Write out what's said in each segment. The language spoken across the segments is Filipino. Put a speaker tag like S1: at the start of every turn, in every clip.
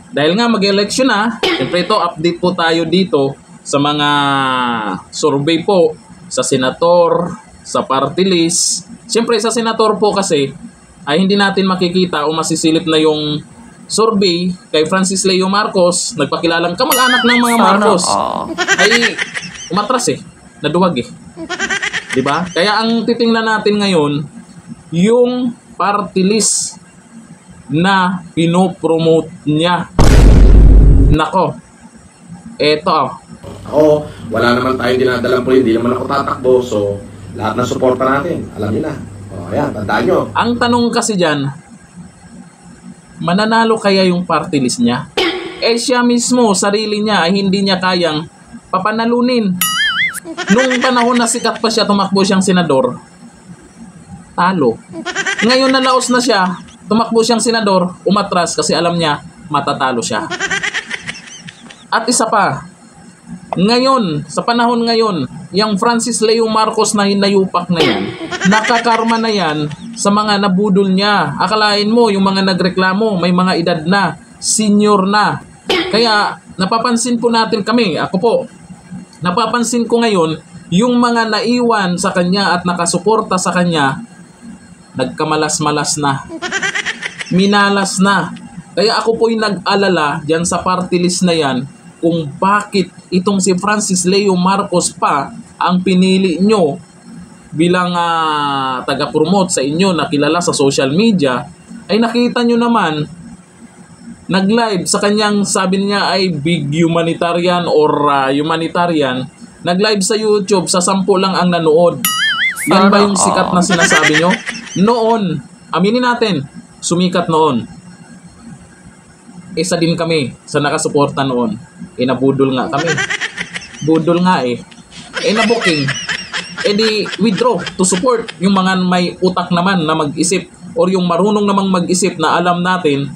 S1: dahil nga mag-election na, siyempre ito, update po tayo dito sa mga survey po sa senator, sa party list. Siyempre sa senator po kasi ay hindi natin makikita o masisilip na yung survey kay Francis Leo Marcos, nagpakilalang kamag-anak ng mga Marcos. Ay umatras naduwag 'Di ba? Kaya ang titingnan natin ngayon yung party list na pinopromote niya. Nako. Eto.
S2: Ako, wala naman tayo dinadalang po, hindi naman ako tatakbo. So, lahat ng suporta natin, alam niyo na. O, ayan, tandaan nyo.
S1: Ang tanong kasi dyan, mananalo kaya yung party list niya? Siya mismo, sarili niya, ay hindi niya kayang papanalunin. Nung panahon na sikat pa siya, tumakbo siyang senador, talo. Ngayon na laos na siya, tumakbo siyang senador, umatras kasi alam niya, matatalo siya. At isa pa, ngayon, sa panahon ngayon, yung Francis Leo Marcos na hinayupak na yan, nakakarma na yan sa mga nabudol niya. Akalain mo, yung mga nagreklamo, may mga edad na, senior na. Kaya, napapansin po natin kami, ako po, napapansin ko ngayon, yung mga naiwan sa kanya at nakasuporta sa kanya, nagkamalas-malas na. Minalas na. Kaya ako po'y nag-alala dyan sa party list na yan, kung bakit itong si Francis Leo Marcos pa ang pinili nyo bilang taga-promote sa inyo na kilala sa social media, ay nakita nyo naman nag-live sa kanyang, sabi niya ay big humanitarian or humanitarian, nag-live sa YouTube, sa 10 lang ang nanood. Yan ba yung sikat na sinasabi nyo? Noon, aminin natin, sumikat noon. Isa din kami sa nakasuporta noon. Nabudol nga kami. Budol nga na-booking. Di withdraw to support yung mga may utak naman na mag-isip or yung marunong namang mag-isip na alam natin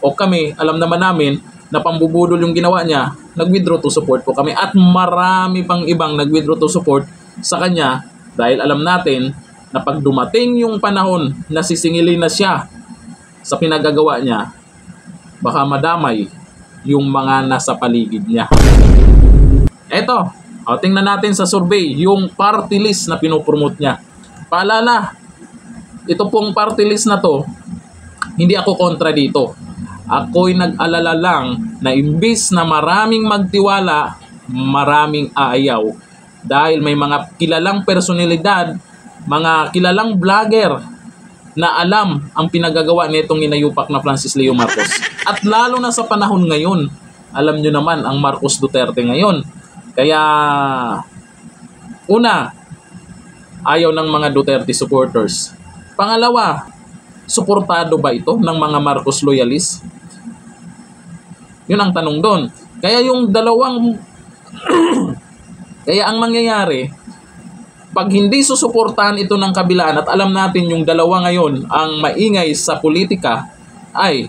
S1: o kami, alam naman namin na pambubudol yung ginawa niya, nag-withdraw to support po kami. At marami pang ibang nag-withdraw to support sa kanya dahil alam natin na pag dumating yung panahon na sisingilin na siya sa pinagagawa niya, baka madamay yung mga nasa paligid niya. Eto, tingnan natin sa survey, yung party list na pinopromote niya. Paalala, ito pong party list na to, hindi ako kontra dito. Ako'y nag-alala lang na imbis na maraming magtiwala, maraming aayaw. Dahil may mga kilalang personalidad, mga kilalang vlogger na alam ang pinagagawa nitong inayupak na Francis Leo Marcos. At lalo na sa panahon ngayon, alam nyo naman ang Marcos Duterte ngayon. Kaya, una, ayaw ng mga Duterte supporters. Pangalawa, suportado ba ito ng mga Marcos loyalists? Yun ang tanong doon. Kaya yung dalawang, kaya ang mangyayari, pag hindi susuportahan ito ng kabilaan at alam natin yung dalawa ngayon ang maingay sa politika, ay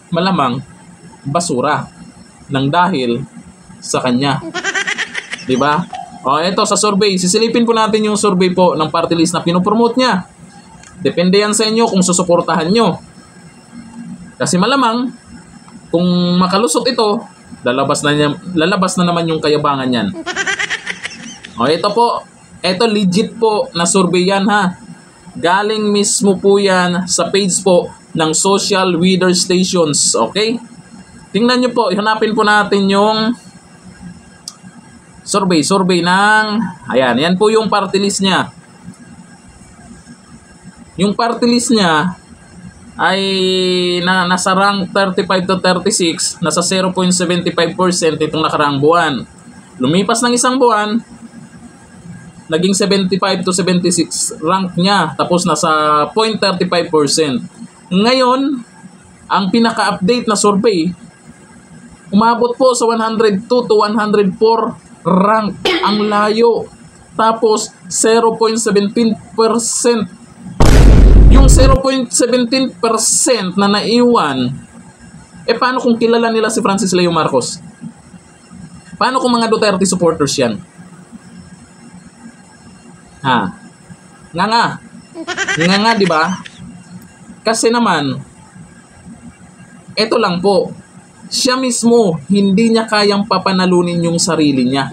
S1: malamang basura ng dahil sa kanya. Diba? Ito sa survey. Sisilipin po natin yung survey po ng party list na pinopromote niya. Depende yan sa inyo kung susuportahan nyo. Kasi malamang, kung makalusot ito, lalabas na naman yung kayabangan yan. Ito po. Ito legit po na survey yan ha. Galing mismo po yan sa page po ng Social Weather Stations. Okay? Tingnan nyo po. Hanapin po natin yung survey ng, ayan, yan po yung party list niya. Yung party list niya ay nasa rank 35 to 36, nasa 0.75% itong nakaraang buwan. Lumipas ng isang buwan, naging 75 to 76 rank niya, tapos nasa 0.35%. Ngayon, ang pinaka-update na survey, umabot po sa 102 to 104 rank. Ang layo. Tapos 0.17%. Yung 0.17% na naiwan, paano kung kilala nila si Francis Leo Marcos? Paano kung mga Duterte supporters yan? Nga, di ba? Kasi naman, Ito lang po, siya mismo, hindi niya kayang papanalunin yung sarili niya.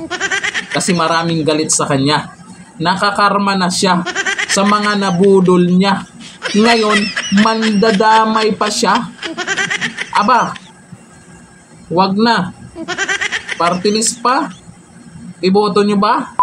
S1: Kasi maraming galit sa kanya. Nakakarma na siya sa mga nabudol niya. Ngayon, mandadamay pa siya. Aba, wag na. Party list pa. Iboto nyo ba?